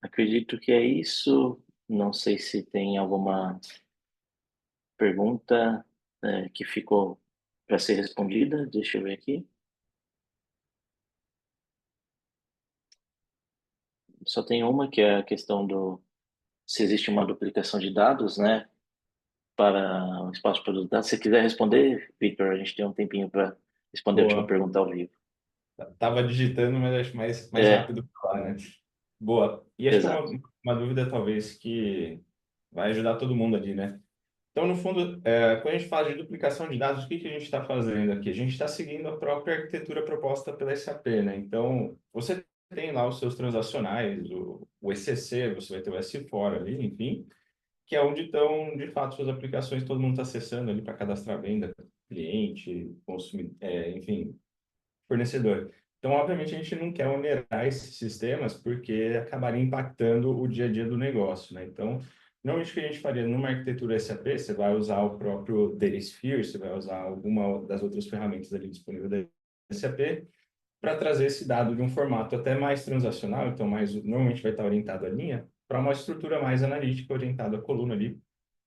acredito que é isso. Não sei se tem alguma pergunta, que ficou para ser respondida. Deixa eu ver aqui. Só tem uma, que é a questão do se existe uma duplicação de dados, né, para o espaço de produto de dados. Se você quiser responder, Victor, a gente tem um tempinho para responder a última Boa. pergunta ao vivo. Tava digitando, mas acho mais É, rápido falar, né? Boa. E acho que exato. uma dúvida, talvez, que vai ajudar todo mundo ali, né? Então, no fundo, quando a gente fala de duplicação de dados, o que que a gente está fazendo aqui? A gente está seguindo a própria arquitetura proposta pela SAP, né? Então, você tem lá os seus transacionais, o ECC, você vai ter o S4 ali, enfim, que é onde estão, de fato, suas aplicações, todo mundo está acessando ali para cadastrar venda, cliente, consumidor, enfim, fornecedor. Então, obviamente, a gente não quer onerar esses sistemas porque acabaria impactando o dia a dia do negócio, né? Então, normalmente o que a gente faria numa arquitetura SAP, você vai usar o próprio Datasphere, você vai usar alguma das outras ferramentas ali disponíveis da SAP para trazer esse dado de um formato até mais transacional, então normalmente vai estar orientado à linha, para uma estrutura mais analítica orientada à coluna ali,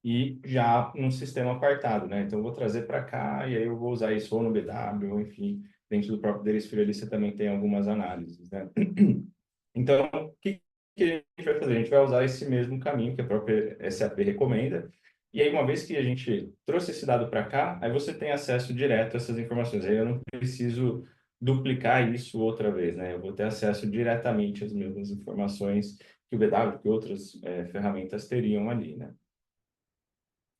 e já num sistema apartado, né? Então, eu vou trazer para cá e aí eu vou usar isso ou no BW, ou enfim, dentro do próprio Datasphere ali você também tem algumas análises, né? Então, o que a gente vai fazer? A gente vai usar esse mesmo caminho que a própria SAP recomenda, e aí, uma vez que a gente trouxe esse dado para cá, aí você tem acesso direto a essas informações. Aí eu não preciso duplicar isso outra vez, né? Eu vou ter acesso diretamente às mesmas informações que o BW, que outras ferramentas teriam ali, né?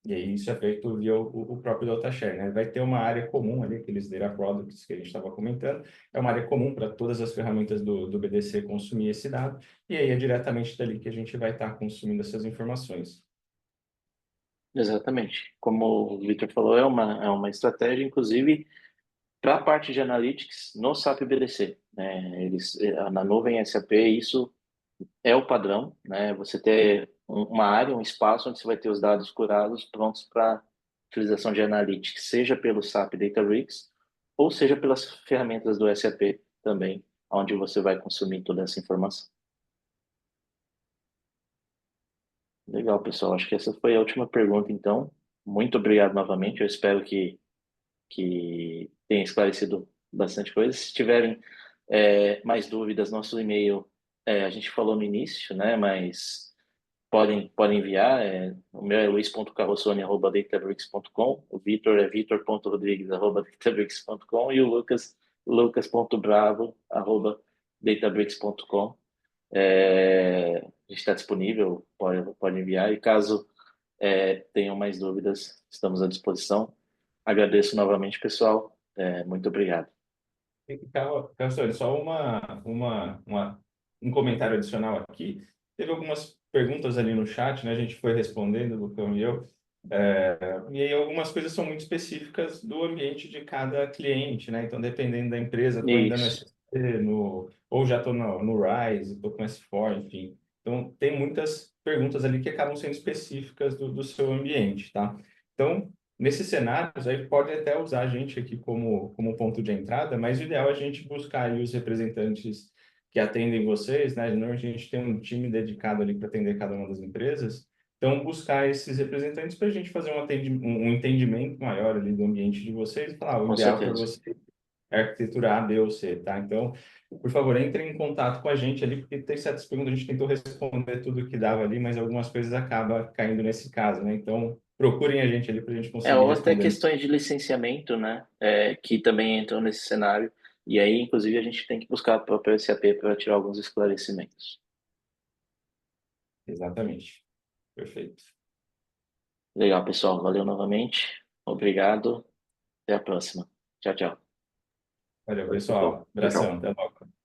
E aí isso é feito via o próprio DataShare, né? Vai ter uma área comum ali, aqueles data products que a gente estava comentando, é uma área comum para todas as ferramentas do BDC consumir esse dado, e aí é diretamente dali que a gente vai estar consumindo essas informações. Exatamente. Como o Victor falou, é uma estratégia, inclusive, para a parte de analytics no SAP BDC. Né? Na nuvem SAP, isso é o padrão, né? Você ter uma área, um espaço onde você vai ter os dados curados prontos para utilização de analytics, seja pelo SAP Databricks ou seja pelas ferramentas do SAP também, onde você vai consumir toda essa informação. Legal, pessoal. Acho que essa foi a última pergunta, então. Muito obrigado novamente. Eu espero que tenha esclarecido bastante coisa. Se tiverem mais dúvidas, nosso e-mail, a gente falou no início, né? Mas podem enviar. O meu é luiz.carrossone@databricks.com, o Vitor é vitor.rodrigues@databricks.com e o lucas.bravo@databricks.com. A gente está disponível, pode enviar. E caso tenham mais dúvidas, estamos à disposição. Agradeço novamente, pessoal. Muito obrigado. Cassio, só um comentário adicional aqui. Teve algumas perguntas ali no chat, né? A gente foi respondendo, Lucão e eu. E aí algumas coisas são muito específicas do ambiente de cada cliente, né? Então, dependendo da empresa, estou ainda no Isso, SC, ou já estou no Rise, estou com S4, enfim. Então, tem muitas perguntas ali que acabam sendo específicas do seu ambiente, tá? Então, nesses cenários, aí pode até usar a gente aqui como ponto de entrada, mas o ideal é a gente buscar aí os representantes que atendem vocês, né? Normalmente a gente tem um time dedicado ali para atender cada uma das empresas, então buscar esses representantes para a gente fazer um entendimento maior ali do ambiente de vocês e falar, o com ideal para certeza. você arquitetura A, B ou C, tá? Então, por favor, entrem em contato com a gente ali, porque tem certas perguntas, a gente tentou responder tudo que dava ali, mas algumas coisas acabam caindo nesse caso, né? Então, procurem a gente ali para a gente conseguir Ou até responder. questões de licenciamento, né? Que também entram nesse cenário. E aí, inclusive, a gente tem que buscar a própria SAP para tirar alguns esclarecimentos. Exatamente. Perfeito. Legal, pessoal. Valeu novamente. Obrigado. Até a próxima. Tchau, tchau. Valeu, Valeu, pessoal. pessoal. Tchau, Abração, tchau. até logo.